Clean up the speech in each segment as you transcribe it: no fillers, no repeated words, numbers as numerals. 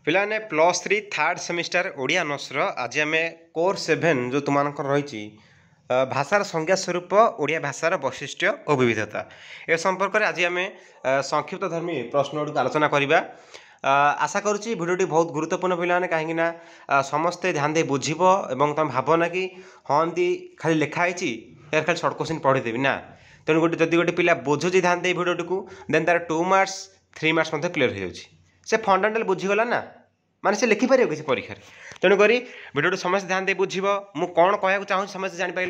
पिलाने +3 third semester Odia नर्सर आज आम कोर 7 जो तुम रही भाषार संज्ञा स्वरूप ओडिया भाषार वैशिष्ट्य और विविधता ए संपर्क में आज आम संक्षिप्त धर्मी प्रश्न गुड़िक आलोचना करवा। आशा करुच्ची भिडियोटी बहुत गुरुत्वपूर्ण पिलाने कहीं समस्ते ध्यान दे बुझब और तुम भावना कि हाँ एमती खाली लिखाई यार खाली सर्ट क्वेश्चन पढ़ीदेवी ना तेणु गोटे जदि गोटे पिला बुझुची ध्यान दे भिडियोटी को देन तार 2 मार्क्स 3 मार्क्स क्लीयर हो जाए से फंडामेंटाल बुझीगला ना माने से लिखिपर किसी परीक्षा तेणुक भिडियो समस्त ध्यान दे बुझ मु कौन कहना चाहूँ समस्त जापार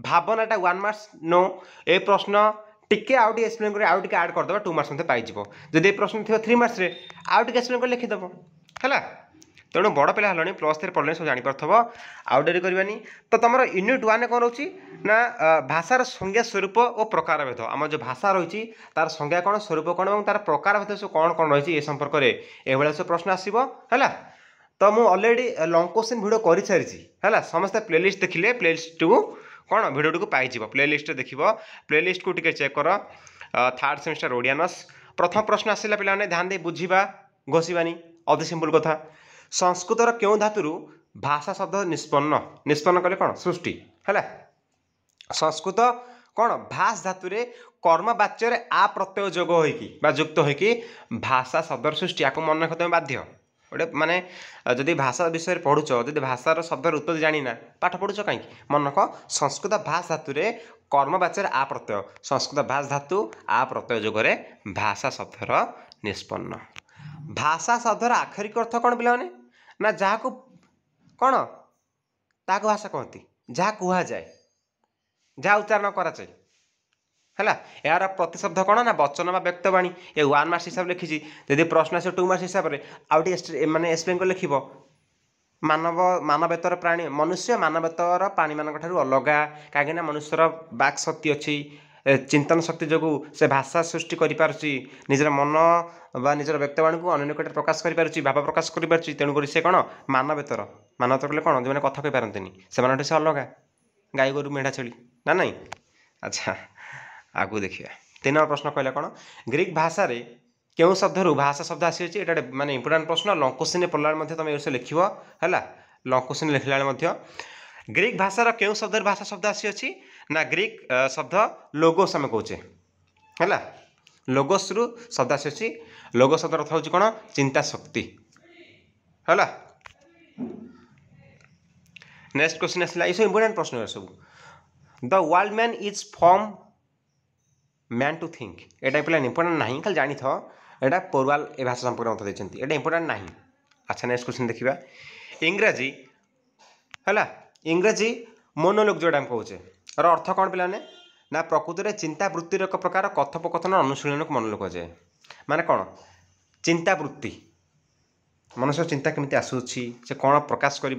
भावनाटा 1 मार्क्स नो ए प्रश्न टिके आउट एक्सप्लेन कर आउट आड करदे 2 मार्क्स मत पाइज जब ये प्रश्न थी 3 मार्क्स आउट एक्सप्लेन कर लिखिदेव है तेणु बड़ पिला हल +3 पढ़ले सब जापार आउ डेरी करवानी तो तुम यूनिट 1 कौन रोचे ना भाषार संज्ञा स्वरूप और प्रकार भेद आम जो भाषा रही तार संज्ञा कौन स्वरूप कौन और तार प्रकार भेद सब कौन कौन रही संपर्क में यह सब प्रश्न आसो है तो मुझे अलरेडी लंग क्वेश्चन भिडियो कर सारी है समस्त प्लेलिस्ट देखिले प्लेलिस्ट को कौन भिडियो को पाइज प्लेलिस्ट देख प्लेलिस्ट को चेक कर थर्ड सेमिस्टर ओडिया नर्स प्रथम प्रश्न आसला पे ध्यान दे बुझा घोषवानी अति सिंपल कथा संस्कृतर क्यों धातु भाषा शब्द निष्पन्न निष्पन्न कले कौन सृष्टि है संस्कृत कौन भाष धातु कर्मवाच्य आ प्रत्यय जोग होयुक्त होगी भाषा शब्द सृष्टि आपको मन रख बाध्य गोटे माने जदि भाषा विषय पढ़ुच जदि भाषार शब्द उत्पत्ति जाना पाठ पढ़ुच कहीं मन रख संस्कृत भाष धातु कर्मवाच्य आ प्रत्यय संस्कृत भाष धातु आ प्रत्यय जोगरे भाषा शब्दर निष्पन्न भाषा शब्दर आखरिक अर्थ कौन पिलाने ना जहाँ को कौन ताको भाषा कहती जहाँ कह जाए जहाँ उच्चारण कराए है यार प्रतिशब्द कौन ना वचन बा व्यक्तवाणी ये 1 मार्क्स हिसाब लिखी जब प्रश्न आस 2 मार्क्स हिसाब से आउटे माने एक्सप्लेन कर लिख मानवेतर प्राणी मनुष्य मानवेतर प्राणी मान अलग कहीं मनुष्यर बाक शक्ति अच्छी चिंतन शक्ति जो से भाषा सृष्टि कर मन बा निजर व्यक्तवाणी को अन्य निकट प्रकाश कर भाव प्रकाश कर तेणुक से कौन मानवेतर मानवेतर कले कौन जो कथा कही पारती से अलग गाई गोरु मेढ़ा छेली ना नहीं। अच्छा आगू देखिए 3 नंबर प्रश्न कहला कौन ग्रीक भाषा रे क्यों शब्द भाषा शब्द आसी माने इंपोर्टाट प्रश्न लंग क्वेश्चन पढ़ला तुम ये लिख है लंग क्वेश्चन लिखला ग्रीक भाषार क्यों शब्द भाषा शब्द आसी ना ग्रीक शब्द लोगोस आम कहे है लोगोस रु शब्द आसी लोगो शब्द अर्थ हूँ कौन चिंता शक्ति है। नेक्स्ट क्वेश्चन आसला ये सब इंपोर्टाट प्रश्न सब the world man is form man to think एटा पे इंपोर्टाट ना खाली जानी था यहाँ पोरवाल ए भाषा संपर्क मत देते ये इंपोर्टाट ना। अच्छा नेक्स्ट क्वेश्चन देखा इंग्राजी है इंग्राजी मोनोलोग जोटा हम कहे अर्थ कौन पिलाने ना प्रकृति में चिंता वृत्तिर एक प्रकार कथोपकथन अनुशीलन को मोनोलोग कहुए माने कौन चिंता वृत्ति मनुष्य चिंता केमी आसूसी से कौन प्रकाश कर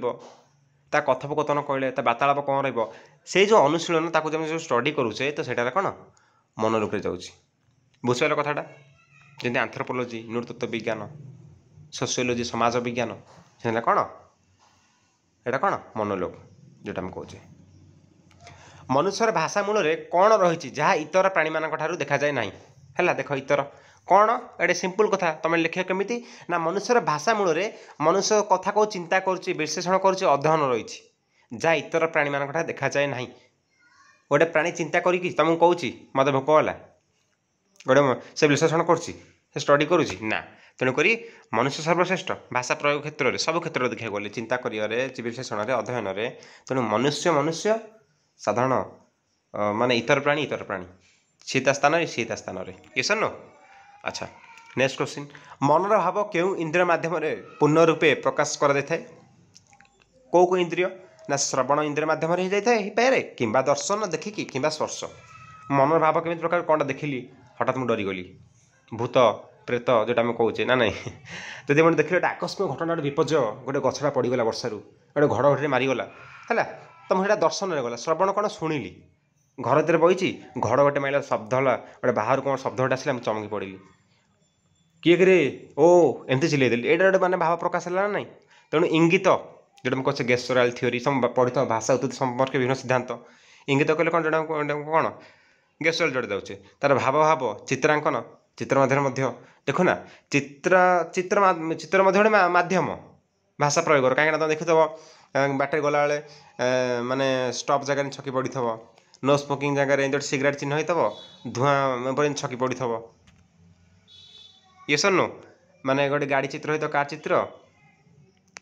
कथोपकथन कहले वार्तालाप कौन रे जो अनुशीलन जो स्टडी करुचे तो सेटार कौन मोनोलोग रे जाऊँगी बुझल कथाटा जमी आंथ्रोपोलोजी नृतत्व विज्ञान सोशियोलोजी समाज विज्ञान से कौन एटा कौन मोनोलोग जोटा हम कहे मनुष्यर भाषा मूल में कौन रही जहाँ इतर प्राणी मान देखा जाए ना है देख इतर कौन एटे सिंपल कथा तुम लिख केमी ना मनुष्यर भाषा मूल में मनुष्य कथा को चिंता कर विश्लेषण कर अध्ययन रही जहाँ इतर प्राणी मान देखा जाए ना गोटे प्राणी चिंता करी तुमको कौच मत भोक गला गोटे से विश्लेषण कर स्टडी करुँच ना तेणुक मनुष्य सर्वश्रेष्ठ भाषा प्रयोग क्षेत्र में सब क्षेत्र देखा गले चिंता कर विश्लेषण अध्ययन तेणु मनुष्य मनुष्य साधारण माने इतर प्राणी सीता स्थान सीता ये सर नो। अच्छा नेक्स्ट क्वेश्चन मनर भाव क्यों इंद्रिय माध्यम पूर्ण रूपे प्रकाश कर कौ इंद्रिय ना श्रवण इंद्रिय माध्यम हो जाए कि दर्शन देखिकी कि स्पर्श मनर भाव केमी प्रकार कौन देखिली हठात मुझे डरीगली भूत प्रेत जोटा आम कहे ना नहीं जब मैंने देखिए गोटे आकस्मिक घटना विपर्य गोटे गछटा पड़गला वर्षारू गोटे घड़घड़ी मारिगला है तो मुझे दर्शन गला श्रवण कौन शुणिली घर भर बही घड़ गोटे मारे शब्द है गोटे बाहर कौन शब्द गोटे आसला चमकी पड़ी किए कि ओ एमती चिल्लेदेली ये गोटे मैंने भाव प्रकाश है ना नहीं तेणु इंगित जोटा कहे गेस्टोराल थ्योरी पढ़ी भाषा उत्पत्ति संपर्क विभिन्न सिद्धांत इंगित कहले कौन जोटा कौन गेस्टोराल जोड़े जाऊे तार भाव भाव चित्रांकन चित्र मध्य देखो ना चित्र चित्र चित्र गोटे मध्यम भाषा प्रयोग कहीं तुम देखुव बाटे गला बेले माने स्टॉप जगह छकी पड़ी नो स्मोकिंग जगह जो सिगरेट चिन्ह होता धूआं पर छकी पड़ी ये सर नो माने गोटे गाड़ी चित्र होता कार चित्र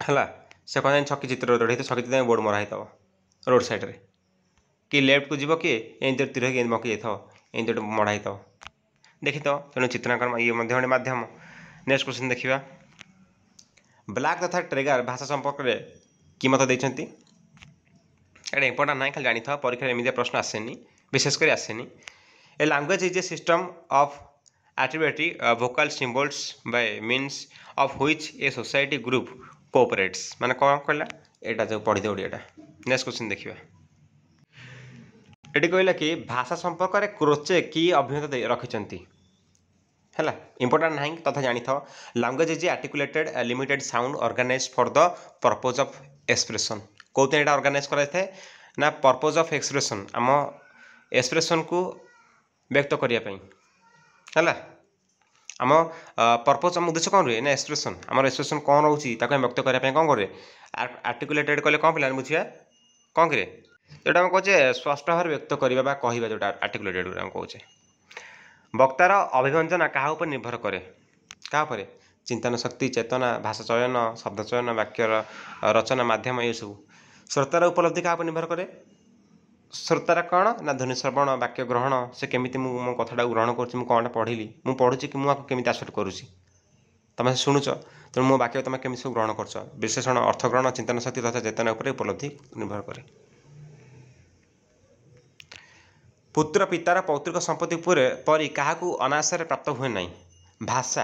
है से कौन छकी चित्र जोड़े छकी चित्र बोर्ड मरा होता रोड साइड रे कि लेफ्ट को जीव किए एमती तीर कि मकी जाइए एमती गोटे मड़ा होता देखी तो तेणु चित्रांकन ये गोटे मध्यम। नेक्स्ट क्वेश्चन देखा ब्लैक तथा ट्रेगर भाषा संपर्क में कि मत देती एटा इंपोर्टां ना खाली जानी था परीक्षा एमती प्रश्न आसेनी विशेषकर आसेनी a language is a system of arbitrary vocal symbols by means of which a society group cooperates माने कौन कहला एटा जो पढ़ी दे ओडियाटा। नेक्स्ट क्वेश्चन देखिबा एटी कहला कि भाषा संपर्क में क्रोचे की अभिमत रखिंट है इंपोर्टां ना तथा जानी था language is articulated limited sound organise for the purpose of expression कौन यहाँ ऑर्गेनाइज कराए ना पर्पज ऑफ एक्सप्रेशन आम एक्सप्रेशन को व्यक्त करने है आम पर्पज आम उद्देश्य कौन रुए ना एक्सप्रेशन आम एक्सप्रेशन कौन रोचे व्यक्त करने कौन करे आर्टिकुलेटेड कहले कौन पे बुझा कौन करे जोटा आम कहे स्पष्ट भाव व्यक्त करवा कहवा जो आर्टिकुलेटेड कहे वक्तार अभिव्यंजना क्या उपर निर्भर करे क्या चिंतन शक्ति चेतना भाषा चयन शब्द चयन वाक्यर रचना माध्यम ये सब श्रोतार उपलब्धि क्या निर्भर करे श्रोतार कौन ना ध्वनि श्रवण वाक्य ग्रहण से केमी मो कथा ग्रहण कर कौन पढ़ी मुझे पढ़ुची कि मुझे केमी एक्सेप्ट करुँची तुम शुणुच तेणु मो वाक्य तुम केमी सब ग्रहण कर विशेषण अर्थ ग्रहण चिंतन शक्ति तथा चेतना उपर उपलब्धि निर्भर करे। पुत्र पितार पैतृक संपत्ति परी क्या अनायास प्राप्त हुए ना भाषा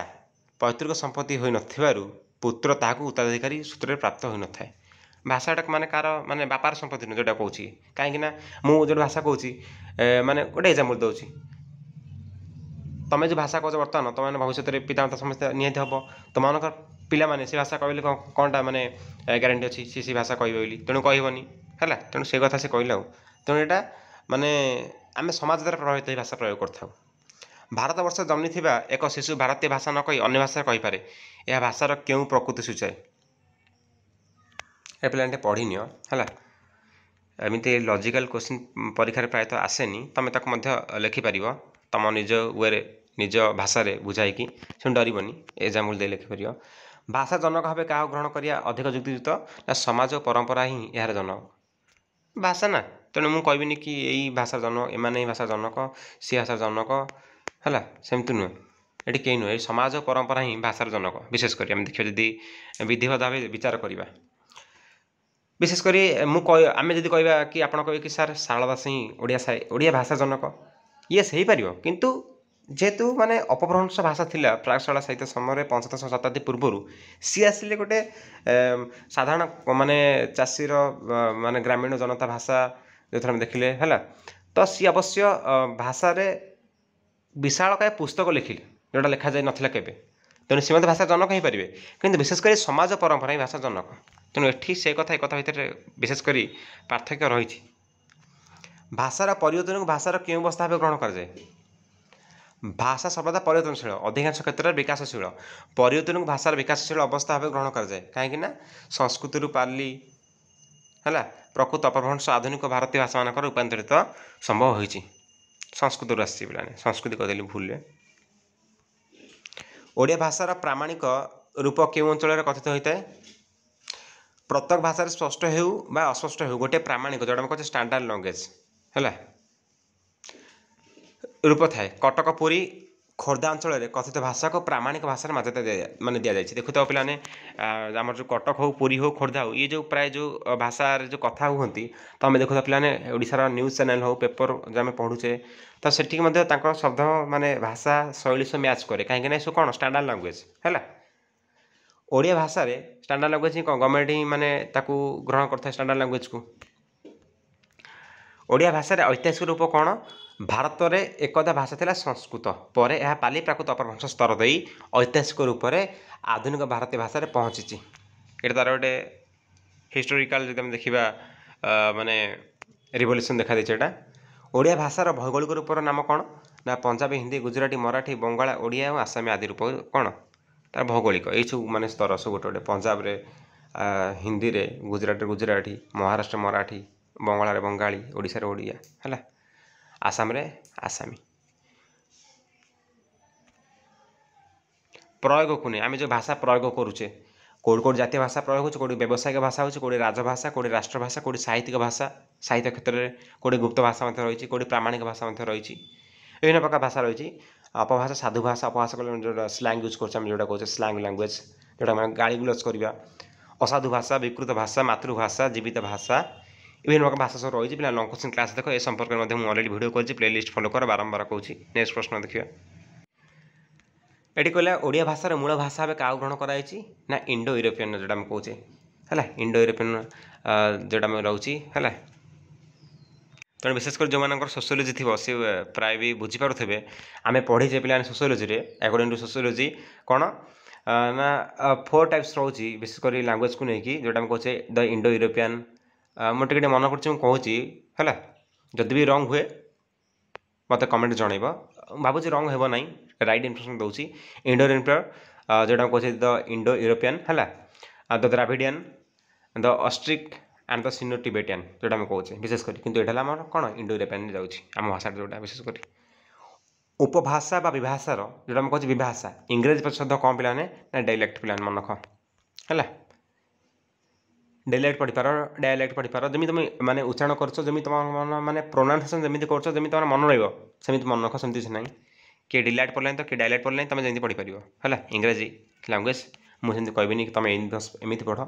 पैतृक संपत्ति हो नथिबारु पुत्र ताकू उत्तराधिकारी सूत्र प्राप्त हो न थाए भाषाटा माने कार माने बापार संपत्ति न जोटा कहूँ कहीं मुझे जो भाषा कहूँ माने गोटे एग्जाम्पल दूसरी तुम जो भाषा कह बर्तमान तुम भविष्य में पितामाता समस्ते निहत हम तुम पाने से भाषा कहले कौनटा माने ग्यारंटी अच्छी सी भाषा कहे तेणु कहबनी है तेणु से कथा से कहला तेणु यहाँ माने आम समाज द्वारा प्रभावित भाषा प्रयोग कर भारत वर्ष जन्मी एक शिशु भारतीय भाषा न कही अन्य भाषा कहीपे यह भाषार क्यों प्रकृति सूचाए ए पे पढ़ी नि है एमती लॉजिकल क्वेश्चन परीक्षा प्रायतः आसेनी तुम तक लिखिपर तुम निज वे निज भाषा बुझाई से डरबनी एग्जाम्पल दे लिखिपर भाषा जनक भाव क्या ग्रहण करिया अधिक युक्तियुक्त ना समाज और परंपरा ही यार जनक भाषा ना तेणु मुझे कहबिनी कि यही भाषा जनक एम भाषा जनक सी भाषा जनक है सेमती नुहे ये कहीं नुहे समाज और परंपरा ही भाषार जनक विशेषकर आम देखिए जदि विधिवत भाव विचार करवा विशेषकर आम जब कह कि आप कहे कि सार शारदा दास ही ओडिया भाषा जनक ये सही पार किंतु जेहेतु माने अपभ्रंश भाषा थिला प्रागशाला साहित्य समय 15 शताब्दी पूर्वर सी आसिले गोटे साधारण माने चाषीर माने ग्रामीण जनता भाषा जो आम देखिले है तो सी अवश्य भाषा विशालकाय पुस्तक लिखिले जोटा लिखा जाए नथिला केबे तेणु सी भाषा जनक हो पारे कि विशेषकर समाज परंपरा ही भाषा जनक तेणु एठी से कथा एक कथा भितर विशेषकर पार्थक्य रही भाषार परिवर्तन को भाषार क्यों अवस्था भाव ग्रहण कर जाए भाषा सर्वदा परिवर्तनशील अधिकांश क्षेत्र में विकासशील परिवर्तन को भाषार विकासशील अवस्था भाव ग्रहण कर जाए कहीं संस्कृत पाली है प्रकृत अपभ्रंश आधुनिक भारतीय भाषा मान रूपांतरित संभव होती संस्कृत आसी पे संस्कृति कहदेली भूल ओडिया भाषार प्रामाणिक रूप क्यों अंचल कथित होता है प्रत्येक भाषा स्पष्ट हो अस्पष्ट हो गोटे प्रामाणिक जोटा कहे स्टैंडर्ड लैंग्वेज है रूप थाए कटक पुरी खोर्धा अंचल में कथित भाषा को प्रामाणिक भाषा मर्यादा माने दि जाए देखुता पे आम जो कटक हो पुरी हो खोर्धा हो ये जो प्राय जो भाषा जो कथा हुंती तो आम देखुता पे ओडिशार न्यूज चैनल हो पेपर जो आम पढ़ुचे तो सेठी शब्द माने भाषा शैली से मैच करे कहीं सब कौन स्टैंडर्ड लैंग्वेज है ओडिया भाषा रे स्टैंडर्ड लैंग्वेज ही कौन गवर्नमेंट ही माने ताकू ग्रहण करता स्टैंडर्ड लैंग्वेज को ओडिया भाषा रे ऐतिहासिक रूप कौन भारत में एकदा भाषा थिला संस्कृत पर यह पाली प्राकृत अपभ्रंश स्तर दे ऐतिहासिक रूप से आधुनिक भारतीय भाषा में पहुँची ये तार गोटे हिस्टोरिकाल जो देखा माने रिवोल्यूशन देखा देता ओडिया भाषार भौगोलिक रूपर नाम कौन ना पंजाबी हिंदी गुजराती मराठी बंगाला ओडिया और आसामी आदि रूप कौन तार भौगोलिक यही सब माने स्तर सब गोटे गोटे पंजाब रे हिंदी रे गुजरात गुजराती महाराष्ट्र मराठी बंगाला रे बंगाली ओडिशा रे ओडिया है आसाम रे आसामी प्रयोग को नहीं आम जो भाषा प्रयोग करुचे कौट कौट जातीय भाषा प्रयोग हो कौट व्यावसायिक भाषा हो कौट राजभाषा कौट राष्ट्रभाषा कौट साहित्यिक भाषा साहित्य क्षेत्र में कौट गुप्त भाषा रही कौट प्रामाणिक भाषा रही विभिन्न प्रकार भाषा रही अपभाषा साधु भाषा अपभाषा जो स्लैंग यूज कर जो कहे स्लैंग लैंग्वेज जोटा गाड़ी गुलज करवा असाधु भाषा विकृत भाषा मातृभाषा जीवित भाषा विभिन्न प्रकार भाषा सब रही है लॉन्ग क्वेश्चन क्लास देख ए संपर्क में अलरेडी वीडियो कर प्लेलिस्ट फॉलो कर बारंबार कहूँ नेक्स्ट प्रश्न देखिए ये कहला ओडिया भाषार मूल भाषा भाव क्या ग्रहण कराई ना इंडो यूरोपियन जोटा कहे है इंडो यूरोपियन जोटा रोचे है तेणु विशेषकर जो मान सोशियोलोजी थी सी प्राय भी बुझीपारे आम पढ़ीचे पे सोशियोलोजी अकॉर्डिंग टू सोशियोलोजी कौन ना 4 टाइप्स रोचे विशेषकर लैंग्वेज को लेकिन जोटा कहे द इंडो यूरोपियन मुझे मन कर है जदि भी रंग हुए मत कमेंट जनइब भावुँ रंग हे ना राइट इनफर्मेशन दूसरी इंडो यूरोपियन जोटा कहे द इंडो यूरोपियन है the Dravidian the Austric and the synonym Tibetan जोटा आम कहे विशेषकर किंतु यहाँ आम कौन इंडो यूरोपियन जाऊँगी आम भाषा जोटा विशेषकर उपभाषा विभाषार जोटा कहे विभाषा इंग्रेजी शब्द कौन पे ना डायलेक्ट पे मन रख है डायलेक्ट पढ़ीपार डायलेक्ट पढ़ीपार जमी तुम माने उच्चारण कर जमी तुम मन माने प्रोनाउंसिएशन जमी कर जमी तुम मन रही मन रख सेमती किसी ना किए डिलेट पढ़लानी तो किए डायलेक्ट पढ़लानी तुम जमी पढ़ी पार है इंग्रेजी लैंग्वेज मुझे कहबी कि तुम एमती पढ़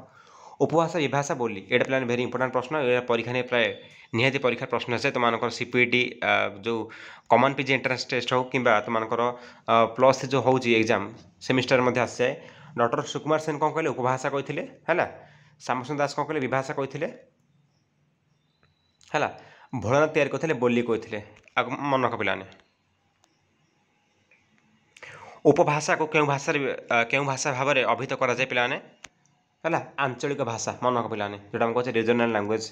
उपभाषा विभाषा बोली यहाँ पे भेरी इंपोर्टाट प्रश्न परीक्षा नहीं प्राय निहाती परीक्षा प्रश्न आसे तुम सीपीटी जो कॉमन पीजी एंट्रेंस टेस्ट हो कि तुम प्लस जो हो एग्जाम सेमिस्टर आसी जाए डॉक्टर सुकुमार सेन कौन कहले उपभाषा कहते है श्यामसुंदर दास कौन कहले विभाषा कहते है भोलानाथ तैयारी करते बोली कहते मन रख पे उपभाषा को क्यों भाषा भाव में अभिहित कराए पे है आंचलिक भाषा मन रख पे जोटा कहे रीजनल लैंग्वेज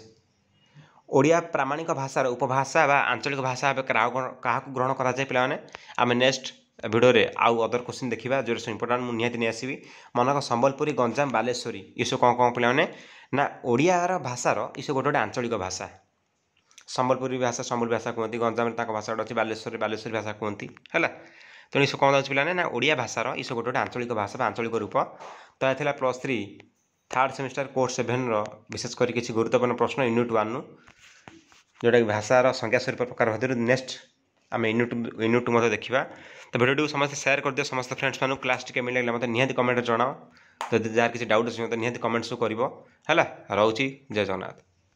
ओडिया प्रामाणिक भाषार उपभाषा बा आंचलिक भाषा क्या ग्रहण कराए पे आम नेक्स्ट वीडियो रे आउ अदर क्वेश्चन देखा जो इंपोर्टाट मुझे निहाती नहीं आसबि मनक संबलपुरी गंजाम बालेश्वरी ये सब कौन कौन पे ना ओडियार भाषार ये सब गोटे गोटे आंचलिक भाषा संबलपुरी भाषा संबल भाषा कहते गंजाम भाषा गोटे अच्छी बालेश्वरी भाषा कहती है तेणु ये कौन जाऊँगी पे ना ओडिया भाषार ये सब गोटे गोटे आंचलिक भाषा आंचलिक रूप तो यह +3 थर्ड सेमिस्टर कोर्स 7 विशेषकर किसी गुरुत्वपूर्ण प्रश्न यूनिट 1 जोटा कि भाषार संज्ञा स्वरूप प्रकार भाव नेक्स्ट आम यूनिट 2 देखा तो भिडियो समस्त शेयर कर दियो समस्त फ्रेंड्स मानू क्लास टी केमी लगे मतलब निहाती कमेंट जनाओ जब जार किसी डाउट अच्छे मतलब निहाती कमेंट्स कर रोचे जय जगन्नाथ।